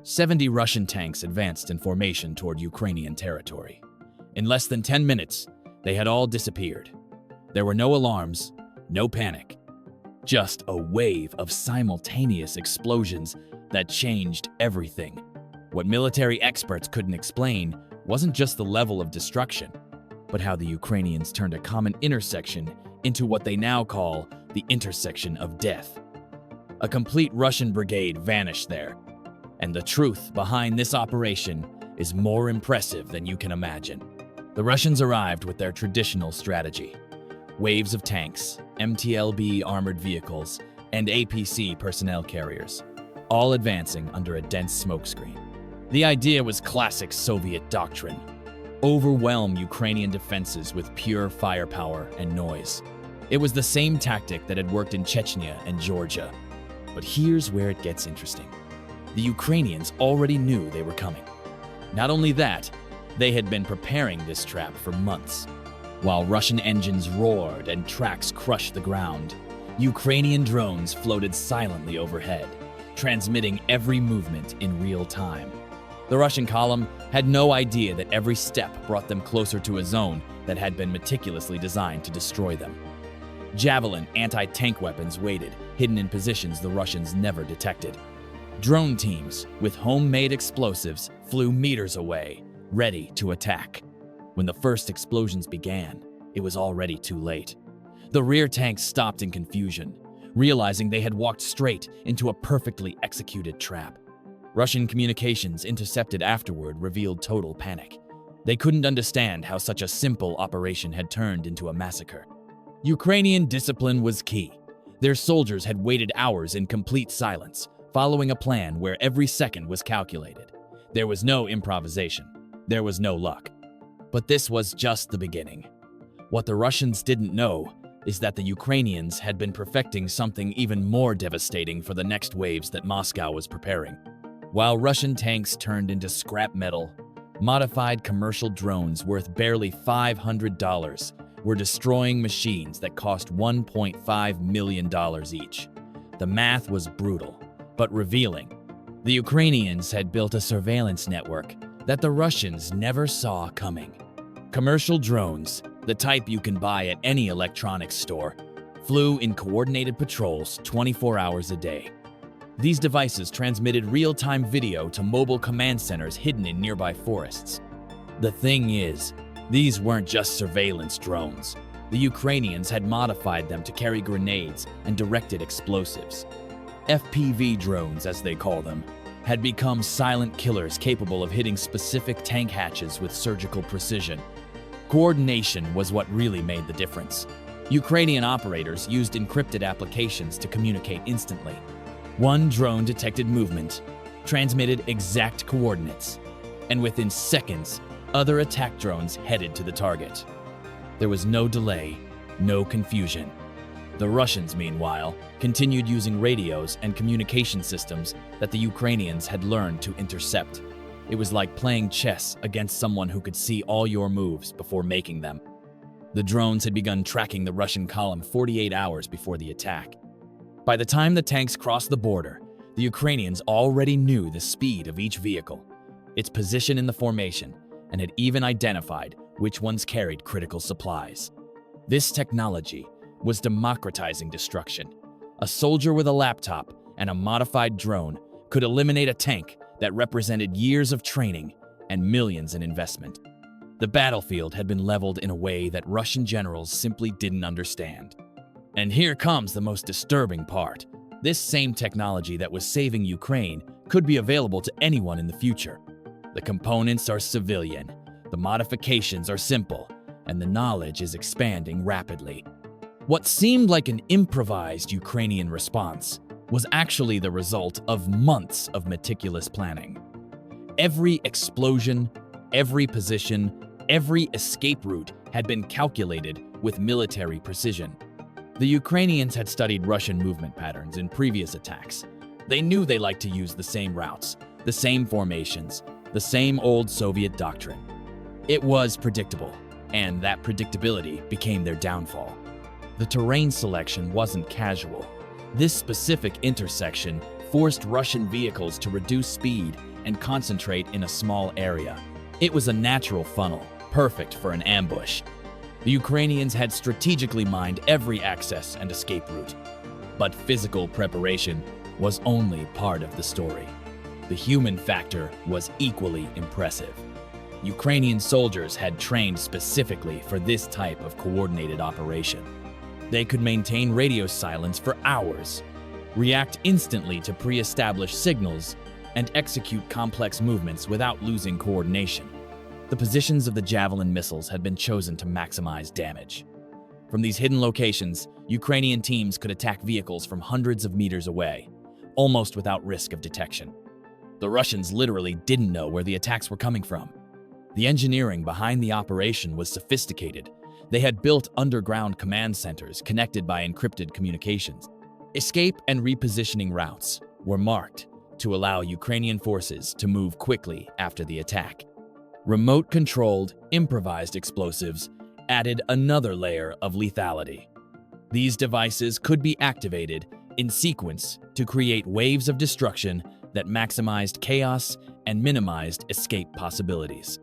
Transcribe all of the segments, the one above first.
70 Russian tanks advanced in formation toward Ukrainian territory. In less than 10 minutes, they had all disappeared. There were no alarms, no panic, just a wave of simultaneous explosions that changed everything. What military experts couldn't explain wasn't just the level of destruction, but how the Ukrainians turned a common intersection into what they now call the intersection of death. A complete Russian brigade vanished there, and the truth behind this operation is more impressive than you can imagine. The Russians arrived with their traditional strategy: waves of tanks, MTLB armored vehicles, and APC personnel carriers, all advancing under a dense smokescreen. The idea was classic Soviet doctrine: overwhelm Ukrainian defenses with pure firepower and noise. It was the same tactic that had worked in Chechnya and Georgia. But here's where it gets interesting. The Ukrainians already knew they were coming. Not only that, they had been preparing this trap for months. While Russian engines roared and tracks crushed the ground, Ukrainian drones floated silently overhead, transmitting every movement in real time. The Russian column had no idea that every step brought them closer to a zone that had been meticulously designed to destroy them. Javelin anti-tank weapons waited, hidden in positions the Russians never detected. Drone teams with homemade explosives flew meters away, ready to attack. When the first explosions began, it was already too late. The rear tanks stopped in confusion, realizing they had walked straight into a perfectly executed trap. Russian communications intercepted afterward revealed total panic. They couldn't understand how such a simple operation had turned into a massacre. Ukrainian discipline was key. Their soldiers had waited hours in complete silence, following a plan where every second was calculated. There was no improvisation. There was no luck. But this was just the beginning. What the Russians didn't know is that the Ukrainians had been perfecting something even more devastating for the next waves that Moscow was preparing. While Russian tanks turned into scrap metal, modified commercial drones worth barely $500 were destroying machines that cost $1.5 million each. The math was brutal, but revealing. The Ukrainians had built a surveillance network that the Russians never saw coming. Commercial drones, the type you can buy at any electronics store, flew in coordinated patrols 24 hours a day. These devices transmitted real-time video to mobile command centers hidden in nearby forests. The thing is, these weren't just surveillance drones. The Ukrainians had modified them to carry grenades and directed explosives. FPV drones, as they call them, had become silent killers capable of hitting specific tank hatches with surgical precision. Coordination was what really made the difference. Ukrainian operators used encrypted applications to communicate instantly. One drone detected movement, transmitted exact coordinates, and within seconds, other attack drones headed to the target. There was no delay, no confusion. The Russians, meanwhile, continued using radios and communication systems that the Ukrainians had learned to intercept. It was like playing chess against someone who could see all your moves before making them. The drones had begun tracking the Russian column 48 hours before the attack. By the time the tanks crossed the border, the Ukrainians already knew the speed of each vehicle, its position in the formation, and had even identified which ones carried critical supplies. This technology was democratizing destruction. A soldier with a laptop and a modified drone could eliminate a tank that represented years of training and millions in investment. The battlefield had been leveled in a way that Russian generals simply didn't understand. And here comes the most disturbing part. This same technology that was saving Ukraine could be available to anyone in the future. The components are civilian, the modifications are simple, and the knowledge is expanding rapidly. What seemed like an improvised Ukrainian response was actually the result of months of meticulous planning. Every explosion, every position, every escape route had been calculated with military precision. The Ukrainians had studied Russian movement patterns in previous attacks. They knew they liked to use the same routes, the same formations, the same old Soviet doctrine. It was predictable, and that predictability became their downfall. The terrain selection wasn't casual. This specific intersection forced Russian vehicles to reduce speed and concentrate in a small area. It was a natural funnel, perfect for an ambush. The Ukrainians had strategically mined every access and escape route. But physical preparation was only part of the story. The human factor was equally impressive. Ukrainian soldiers had trained specifically for this type of coordinated operation. They could maintain radio silence for hours, react instantly to pre-established signals, and execute complex movements without losing coordination. The positions of the Javelin missiles had been chosen to maximize damage. From these hidden locations, Ukrainian teams could attack vehicles from hundreds of meters away, almost without risk of detection. The Russians literally didn't know where the attacks were coming from. The engineering behind the operation was sophisticated. They had built underground command centers connected by encrypted communications. Escape and repositioning routes were marked to allow Ukrainian forces to move quickly after the attack. Remote-controlled, improvised explosives added another layer of lethality. These devices could be activated in sequence to create waves of destruction that maximized chaos and minimized escape possibilities.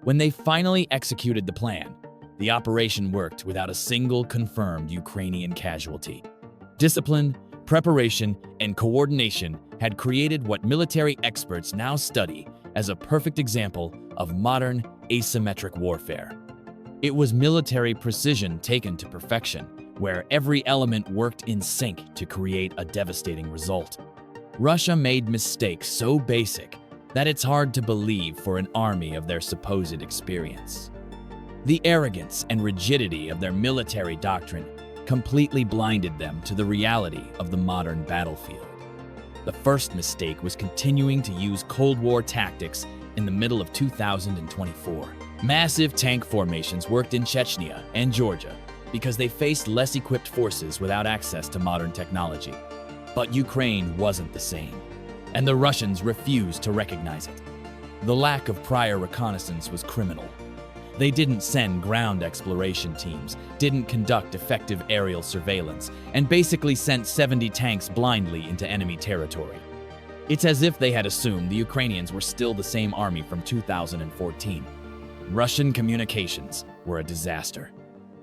When they finally executed the plan, the operation worked without a single confirmed Ukrainian casualty. Discipline, preparation, and coordination had created what military experts now study as a perfect example of modern asymmetric warfare. It was military precision taken to perfection, where every element worked in sync to create a devastating result. Russia made mistakes so basic that it's hard to believe for an army of their supposed experience. The arrogance and rigidity of their military doctrine completely blinded them to the reality of the modern battlefield. The first mistake was continuing to use Cold War tactics in the middle of 2024. Massive tank formations worked in Chechnya and Georgia because they faced less equipped forces without access to modern technology. But Ukraine wasn't the same, and the Russians refused to recognize it. The lack of prior reconnaissance was criminal. They didn't send ground exploration teams, didn't conduct effective aerial surveillance, and basically sent 70 tanks blindly into enemy territory. It's as if they had assumed the Ukrainians were still the same army from 2014. Russian communications were a disaster.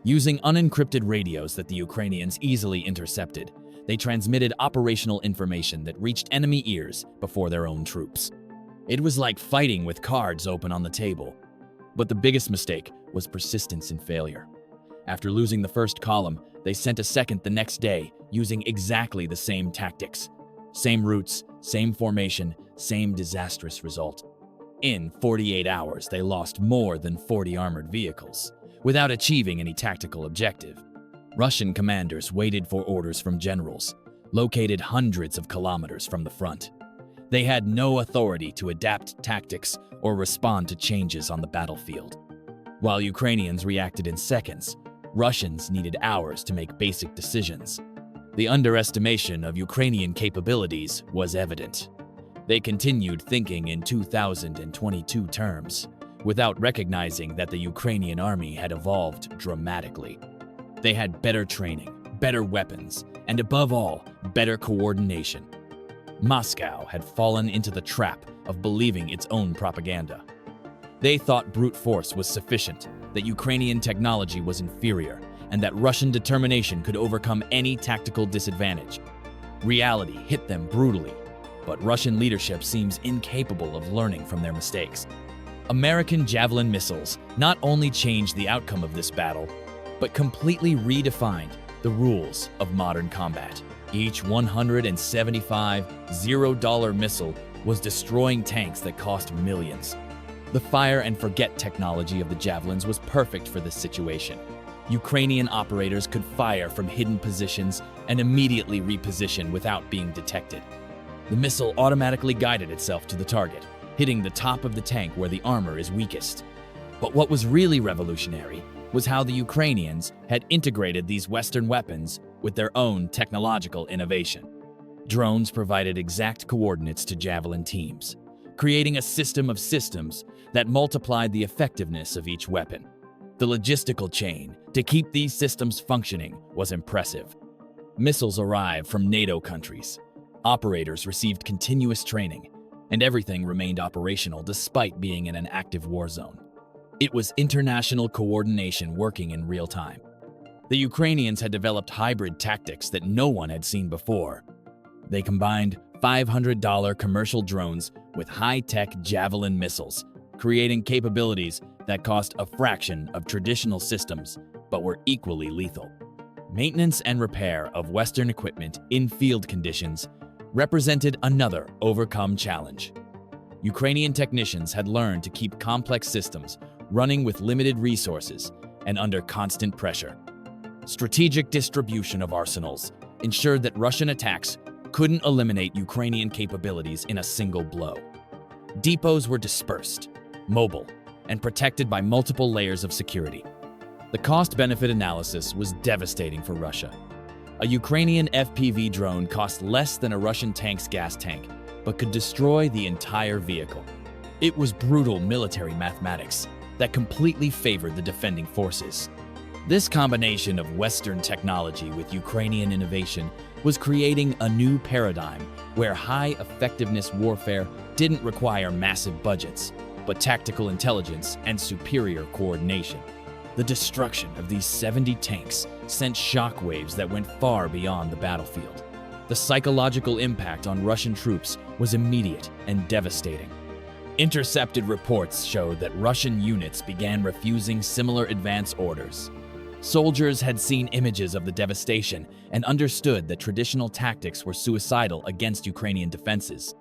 Using unencrypted radios that the Ukrainians easily intercepted, they transmitted operational information that reached enemy ears before their own troops. It was like fighting with cards open on the table. But the biggest mistake was persistence in failure. After losing the first column, they sent a second the next day using exactly the same tactics. Same routes, same formation, same disastrous result. In 48 hours, they lost more than 40 armored vehicles, without achieving any tactical objective. Russian commanders waited for orders from generals, located hundreds of kilometers from the front. They had no authority to adapt tactics or respond to changes on the battlefield. While Ukrainians reacted in seconds, Russians needed hours to make basic decisions. The underestimation of Ukrainian capabilities was evident. They continued thinking in 2022 terms, without recognizing that the Ukrainian army had evolved dramatically. They had better training, better weapons, and above all, better coordination. Moscow had fallen into the trap of believing its own propaganda. They thought brute force was sufficient, that Ukrainian technology was inferior, and that Russian determination could overcome any tactical disadvantage. Reality hit them brutally, but Russian leadership seems incapable of learning from their mistakes. American Javelin missiles not only changed the outcome of this battle, but completely redefined the rules of modern combat. Each 175 $0 missile was destroying tanks that cost millions. The fire and forget technology of the Javelins was perfect for this situation. Ukrainian operators could fire from hidden positions and immediately reposition without being detected. The missile automatically guided itself to the target, hitting the top of the tank where the armor is weakest. But what was really revolutionary was how the Ukrainians had integrated these Western weapons with their own technological innovation. Drones provided exact coordinates to Javelin teams, creating a system of systems that multiplied the effectiveness of each weapon. The logistical chain to keep these systems functioning was impressive. Missiles arrived from NATO countries. Operators received continuous training, and everything remained operational despite being in an active war zone. It was international coordination working in real time. The Ukrainians had developed hybrid tactics that no one had seen before. They combined $500 commercial drones with high-tech Javelin missiles, creating capabilities that cost a fraction of traditional systems but were equally lethal. Maintenance and repair of Western equipment in field conditions represented another overcome challenge. Ukrainian technicians had learned to keep complex systems running with limited resources and under constant pressure. Strategic distribution of arsenals ensured that Russian attacks couldn't eliminate Ukrainian capabilities in a single blow. Depots were dispersed, mobile, and protected by multiple layers of security. The cost-benefit analysis was devastating for Russia. A Ukrainian FPV drone cost less than a Russian tank's gas tank, but could destroy the entire vehicle. It was brutal military mathematics that completely favored the defending forces. This combination of Western technology with Ukrainian innovation was creating a new paradigm where high-effectiveness warfare didn't require massive budgets, but tactical intelligence and superior coordination. The destruction of these 70 tanks sent shockwaves that went far beyond the battlefield. The psychological impact on Russian troops was immediate and devastating. Intercepted reports showed that Russian units began refusing similar advance orders. Soldiers had seen images of the devastation and understood that traditional tactics were suicidal against Ukrainian defenses.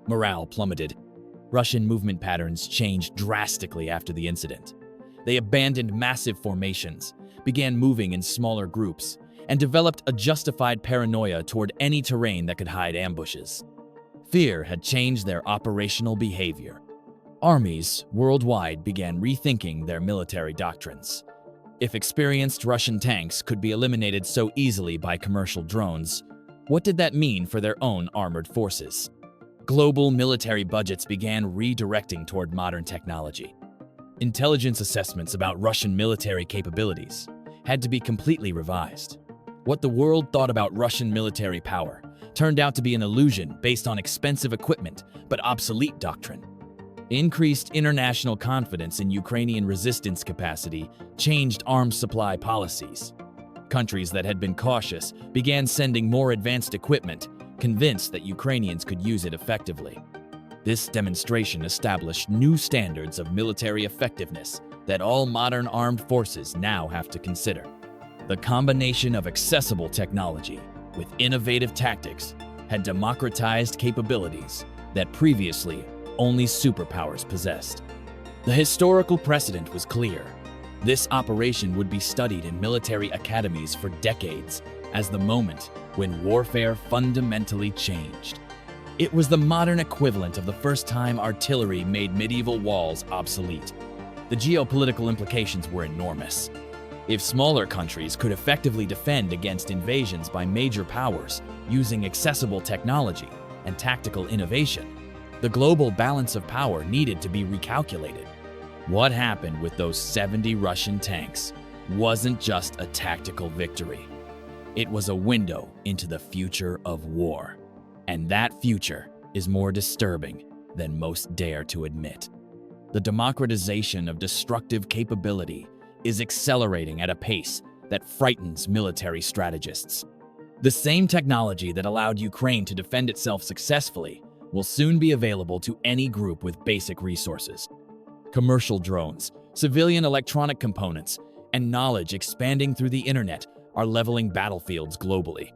Morale plummeted. Russian movement patterns changed drastically after the incident. They abandoned massive formations, began moving in smaller groups, and developed a justified paranoia toward any terrain that could hide ambushes. Fear had changed their operational behavior. Armies worldwide began rethinking their military doctrines. If experienced Russian tanks could be eliminated so easily by commercial drones, what did that mean for their own armored forces? Global military budgets began redirecting toward modern technology. Intelligence assessments about Russian military capabilities had to be completely revised. What the world thought about Russian military power turned out to be an illusion based on expensive equipment but obsolete doctrine. Increased international confidence in Ukrainian resistance capacity changed arms supply policies. Countries that had been cautious began sending more advanced equipment, convinced that Ukrainians could use it effectively. This demonstration established new standards of military effectiveness that all modern armed forces now have to consider. The combination of accessible technology with innovative tactics had democratized capabilities that previously only superpowers possessed. The historical precedent was clear. This operation would be studied in military academies for decades as the moment when warfare fundamentally changed. It was the modern equivalent of the first time artillery made medieval walls obsolete. The geopolitical implications were enormous. If smaller countries could effectively defend against invasions by major powers using accessible technology and tactical innovation, the global balance of power needed to be recalculated. What happened with those 70 Russian tanks wasn't just a tactical victory. It was a window into the future of war. And that future is more disturbing than most dare to admit. The democratization of destructive capability is accelerating at a pace that frightens military strategists. The same technology that allowed Ukraine to defend itself successfully will soon be available to any group with basic resources. Commercial drones, civilian electronic components, and knowledge expanding through the internet are leveling battlefields globally.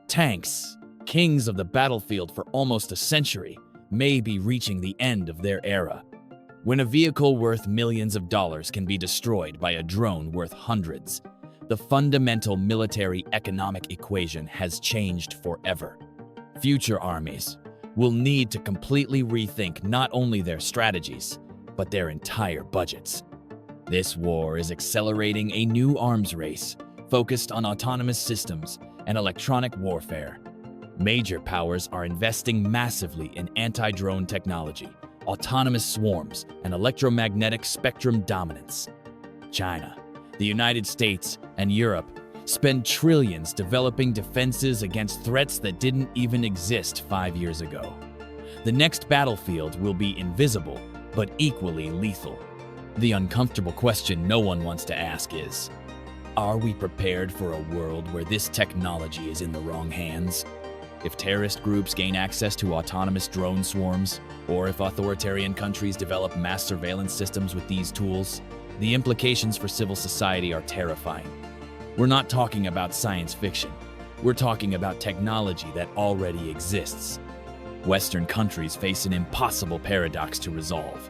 Tanks, kings of the battlefield for almost a century, may be reaching the end of their era. When a vehicle worth millions of dollars can be destroyed by a drone worth hundreds, the fundamental military economic equation has changed forever. Future armies will need to completely rethink not only their strategies, but their entire budgets. This war is accelerating a new arms race focused on autonomous systems and electronic warfare. Major powers are investing massively in anti-drone technology, autonomous swarms, and electromagnetic spectrum dominance. China, the United States, and Europe spend trillions developing defenses against threats that didn't even exist 5 years ago. The next battlefield will be invisible, but equally lethal. The uncomfortable question no one wants to ask is, are we prepared for a world where this technology is in the wrong hands? If terrorist groups gain access to autonomous drone swarms, or if authoritarian countries develop mass surveillance systems with these tools, the implications for civil society are terrifying. We're not talking about science fiction. We're talking about technology that already exists. Western countries face an impossible paradox to resolve.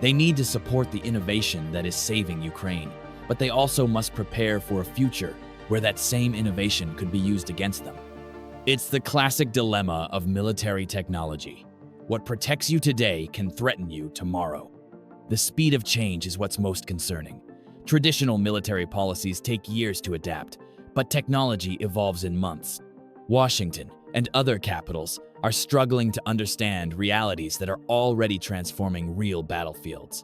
They need to support the innovation that is saving Ukraine, but they also must prepare for a future where that same innovation could be used against them. It's the classic dilemma of military technology. What protects you today can threaten you tomorrow. The speed of change is what's most concerning. Traditional military policies take years to adapt, but technology evolves in months. Washington and other capitals are struggling to understand realities that are already transforming real battlefields,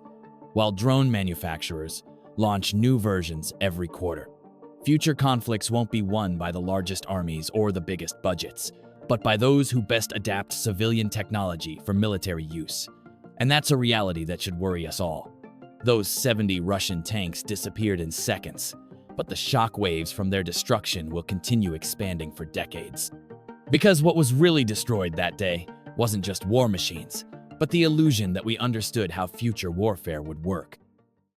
while drone manufacturers launch new versions every quarter. Future conflicts won't be won by the largest armies or the biggest budgets, but by those who best adapt civilian technology for military use. And that's a reality that should worry us all. Those 70 Russian tanks disappeared in seconds, but the shock waves from their destruction will continue expanding for decades. Because what was really destroyed that day wasn't just war machines, but the illusion that we understood how future warfare would work.